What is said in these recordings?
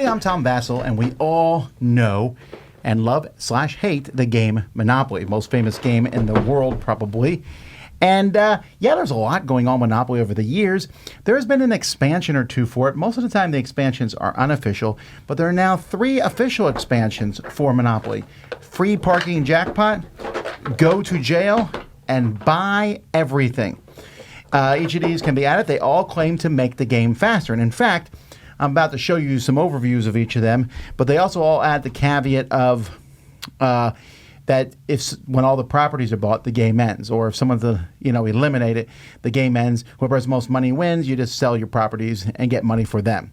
I'm Tom Vasel, and we all know and love/hate the game Monopoly, most famous game in the world probably. And there's a lot going on Monopoly over the years. There has been an expansion or two for it. Most of the time the expansions are unofficial, but there are now 3 official expansions for Monopoly. Free Parking Jackpot, Go to Jail, and Buy Everything. Each of these can be added. They all claim to make the game faster. And in fact, I'm about to show you some overviews of each of them, but they also all add the caveat of that when all the properties are bought, the game ends. Or if someone's eliminated, the game ends. Whoever has the most money wins. You just sell your properties and get money for them.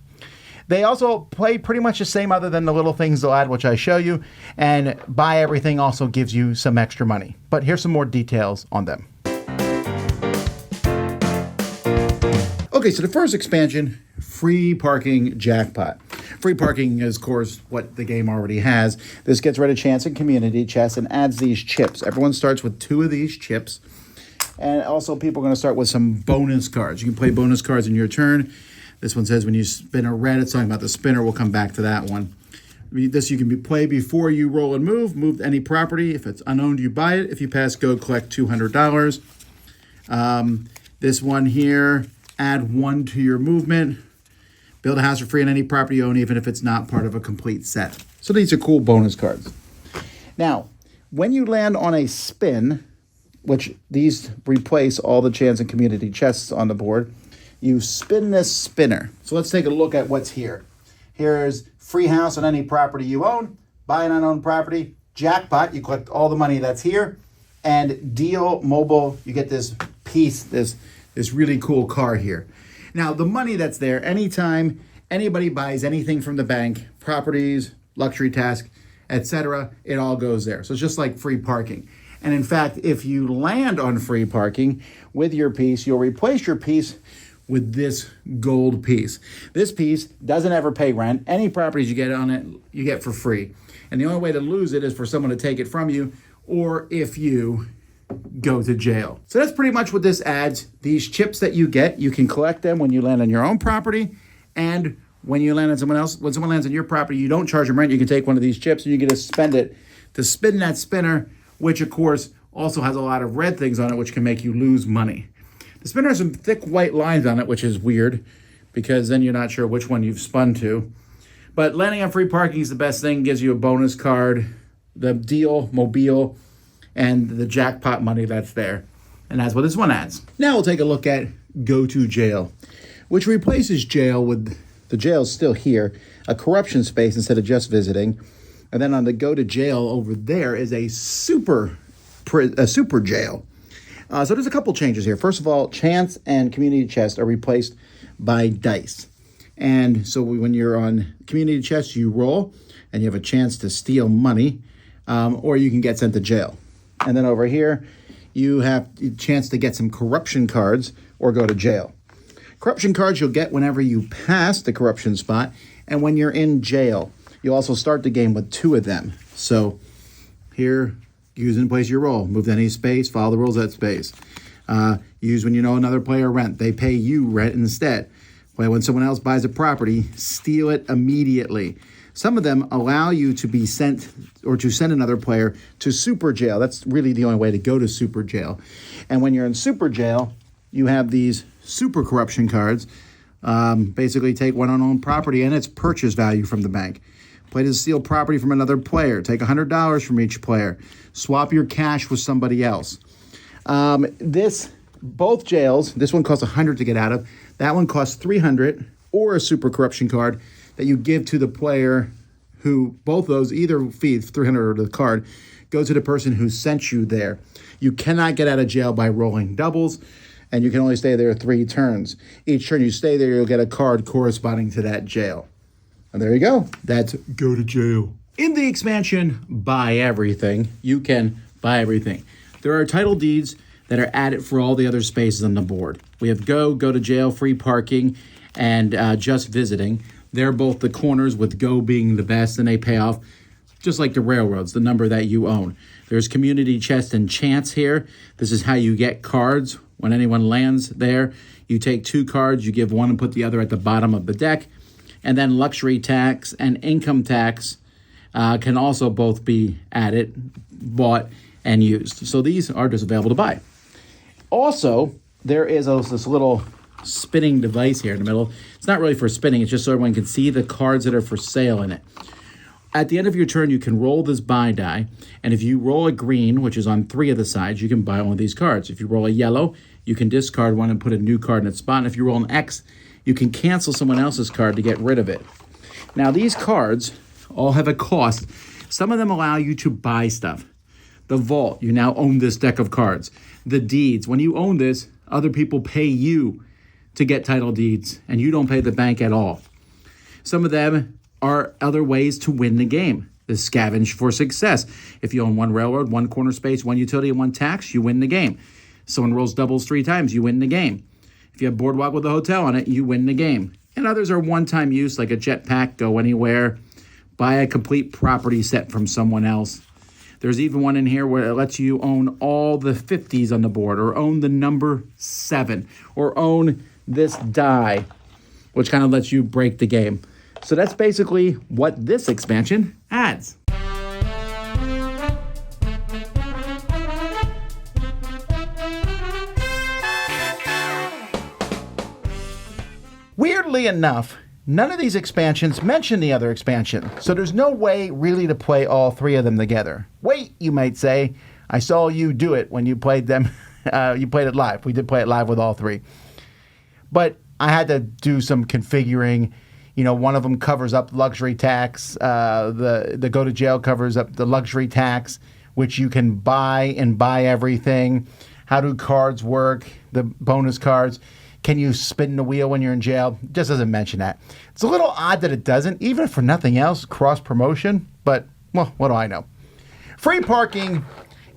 They also play pretty much the same other than the little things they'll add, which I show you. And Buy Everything also gives you some extra money. But here's some more details on them. Okay, so the first expansion, Free Parking Jackpot. Free parking is, of course, what the game already has. This gets rid of chance and community chests and adds these chips. Everyone starts with 2 of these chips. And also people are going to start with some bonus cards. You can play bonus cards in your turn. This one says when you spin a red, it's talking about the spinner. We'll come back to that one. This you can play before you roll and move. Move any property. If it's unowned, you buy it. If you pass go, collect $200. This one here, add 1 to your movement. Build a house for free on any property you own, even if it's not part of a complete set. So these are cool bonus cards. Now, when you land on a spin, which these replace all the chance and community chests on the board, you spin this spinner. So let's take a look at what's here. Here's free house on any property you own, buy an unowned property, jackpot, you collect all the money that's here, and deal mobile, you get this piece, this really cool car here. Now, the money that's there, anytime anybody buys anything from the bank, properties, luxury task, etc., it all goes there. So it's just like free parking. And in fact, if you land on free parking with your piece, you'll replace your piece with this gold piece. This piece doesn't ever pay rent. Any properties you get on it, you get for free. And the only way to lose it is for someone to take it from you, or if you go to jail. So that's pretty much what this adds. These chips that you get, you can collect them when you land on your own property, and when you land on someone else, when someone lands on your property, you don't charge them rent. You can take one of these chips and you get to spend it to spin that spinner, which of course also has a lot of red things on it, which can make you lose money. The spinner has some thick white lines on it, which is weird because then you're not sure which one you've spun to. But landing on free parking is the best thing. Gives you a bonus card, the deal, mobile, and the jackpot money that's there. And that's what this one adds. Now we'll take a look at Go to Jail, which replaces jail with, the jail's still here, a corruption space instead of just visiting. And then on the Go to Jail over there is a super jail. So there's a couple changes here. First of all, chance and community chest are replaced by dice. And so when you're on community chest, you roll and you have a chance to steal money, or you can get sent to jail. And then over here, you have a chance to get some corruption cards or go to jail. Corruption cards you'll get whenever you pass the corruption spot and when you're in jail. You'll also start the game with 2 of them. So here, use and place your roll. Move to any space, follow the rules of that space. Use when you know another player rent. They pay you rent instead. When someone else buys a property, steal it immediately. Some of them allow you to be sent or to send another player to super jail. That's really the only way to go to super jail. And when you're in super jail, you have these super corruption cards. Basically take one unowned property and its purchase value from the bank. Play to steal property from another player. Take $100 from each player. Swap your cash with somebody else. Both jails, this one costs $100 to get out of. That one costs $300 or a super corruption card that you give to the player who, both those, either fee, $300 or the card, go to the person who sent you there. You cannot get out of jail by rolling doubles, and you can only stay there 3 turns. Each turn you stay there, you'll get a card corresponding to that jail. And there you go. That's Go to Jail. In the expansion, Buy Everything, you can buy everything. There are title deeds that are added for all the other spaces on the board. We have Go to Jail, Free Parking, and Just Visiting. They're both the corners, with Go being the best, and they pay off just like the railroads, the number that you own. There's community chest and chance here. This is how you get cards. When anyone lands there, you take 2 cards, you give one and put the other at the bottom of the deck. And then luxury tax and income tax can also both be added, bought, and used. So these are just available to buy. Also, there is this little spinning device here in the middle. It's not really for spinning. It's just so everyone can see the cards that are for sale in it. At the end of your turn, you can roll this buy die. And if you roll a green, which is on 3 of the sides, you can buy one of these cards. If you roll a yellow, you can discard one and put a new card in its spot. And if you roll an X, you can cancel someone else's card to get rid of it. Now, these cards all have a cost. Some of them allow you to buy stuff. The vault, you now own this deck of cards. The deeds, when you own this, other people pay you to get title deeds, and you don't pay the bank at all. Some of them are other ways to win the game. The scavenge for success. If you own 1 railroad, 1 corner space, 1 utility, and 1 tax, you win the game. Someone rolls doubles 3 times, you win the game. If you have boardwalk with a hotel on it, you win the game. And others are one-time use, like a jetpack, go anywhere, buy a complete property set from someone else. There's even one in here where it lets you own all the 50s on the board, or own the number 7, or own this die, which kind of lets you break the game. So that's basically what this expansion adds. Weirdly enough, none of these expansions mention the other expansion, so there's no way really to play all 3 of them together. Wait, you might say, I saw you do it when you played them. You played it live. We did play it live with all 3. But I had to do some configuring. You know, one of them covers up luxury tax. The go to jail covers up the luxury tax, which you can buy and buy everything. How do cards work? The bonus cards. Can you spin the wheel when you're in jail? It just doesn't mention that. It's a little odd that it doesn't, even for nothing else, cross-promotion. But, well, what do I know? Free parking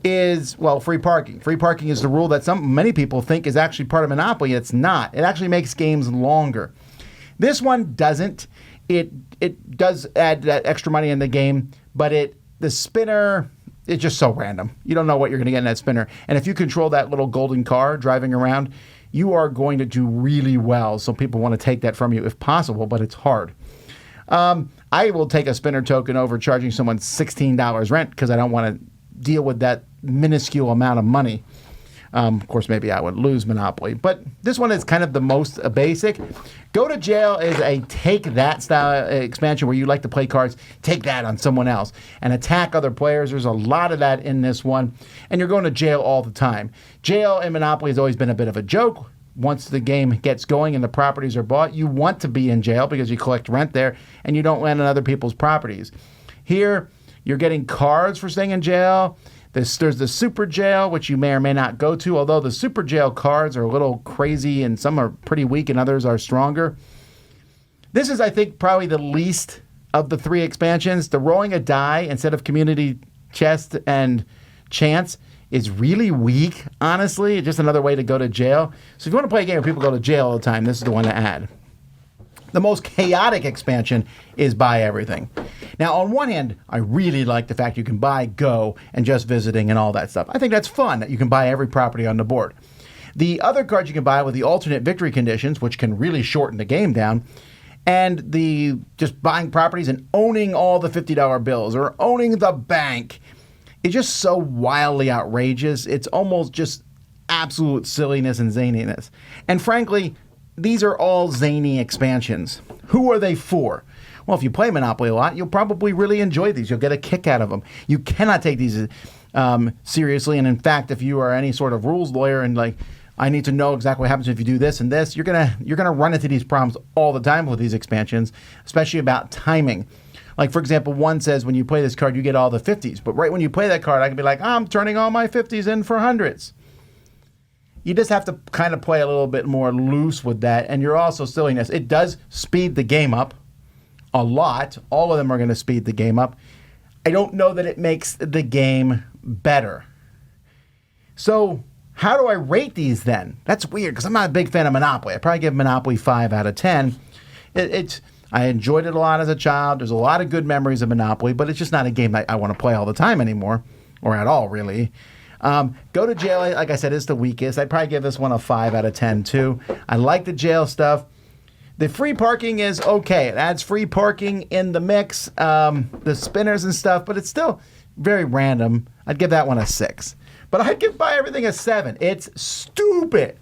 is, well, free parking. Free parking is the rule that many people think is actually part of Monopoly. It's not. It actually makes games longer. This one doesn't. It does add that extra money in the game, but the spinner, it's just so random. You don't know what you're going to get in that spinner. And if you control that little golden car driving around, you are going to do really well. So people want to take that from you if possible, but it's hard. I will take a spinner token over charging someone $16 rent because I don't want to deal with that minuscule amount of money. Of course, maybe I would lose Monopoly. But this one is kind of the most basic. Go to Jail is a take that style expansion where you like to play cards, take that on someone else, and attack other players. There's a lot of that in this one. And you're going to jail all the time. Jail in Monopoly has always been a bit of a joke. Once the game gets going and the properties are bought, you want to be in jail because you collect rent there and you don't land on other people's properties. Here, you're getting cards for staying in jail. There's the super jail, which you may or may not go to, although the super jail cards are a little crazy and some are pretty weak and others are stronger. This is, I think, probably the least of the 3 expansions. The rolling a die instead of community chest and chance is really weak, honestly. It's just another way to go to jail. So if you want to play a game where people go to jail all the time, this is the one to add. The most chaotic expansion is buy everything. Now, on one hand, I really like the fact you can buy, go, and just visiting and all that stuff. I think that's fun that you can buy every property on the board. The other cards you can buy with the alternate victory conditions, which can really shorten the game down, and the just buying properties and owning all the $50 bills or owning the bank is just so wildly outrageous. It's almost just absolute silliness and zaniness. And frankly, these are all zany expansions. Who are they for? Well, if you play Monopoly a lot, you'll probably really enjoy these. You'll get a kick out of them. You cannot take these seriously. And in fact, if you are any sort of rules lawyer and like, I need to know exactly what happens if you do this and this, you're gonna run into these problems all the time with these expansions, especially about timing. Like, for example, one says when you play this card, you get all the 50s. But right when you play that card, I can be like, I'm turning all my 50s in for hundreds. You just have to kind of play a little bit more loose with that. And you're also silliness. It does speed the game up a lot. All of them are going to speed the game up. I don't know that it makes the game better. So how do I rate these then? That's weird because I'm not a big fan of Monopoly. I probably give Monopoly 5 out of 10. I enjoyed it a lot as a child. There's a lot of good memories of Monopoly, but it's just not a game that I want to play all the time anymore, or at all, really. Go to Jail, like I said, is the weakest. I'd probably give this one a 5 out of 10, too. I like the jail stuff. The free parking is okay. It adds free parking in the mix, the spinners and stuff, but it's still very random. I'd give that one a 6. But I'd give Buy Everything a 7. It's stupid,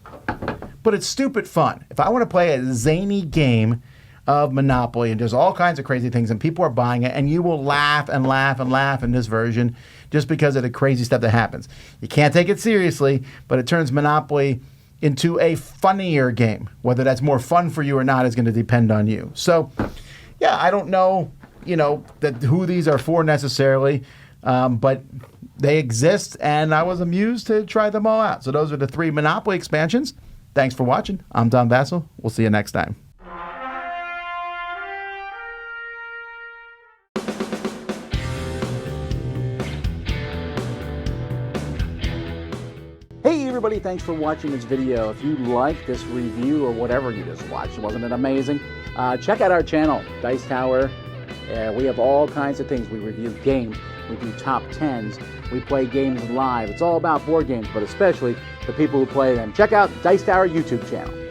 but it's stupid fun. If I want to play a zany game of Monopoly and there's all kinds of crazy things and people are buying it and you will laugh and laugh and laugh in this version just because of the crazy stuff that happens. You can't take it seriously, but it turns Monopoly into a funnier game. Whether that's more fun for you or not is going to depend on you. So, yeah, I don't know, who these are for necessarily, but they exist, and I was amused to try them all out. So those are the 3 Monopoly expansions. Thanks for watching. I'm Don Vasel. We'll see you next time. Hey everybody, thanks for watching this video. If you like this review or whatever you just watched, wasn't it amazing? Check out our channel, Dice Tower. We have all kinds of things. We review games, we do top 10s, we play games live. It's all about board games, but especially the people who play them. Check out Dice Tower YouTube channel.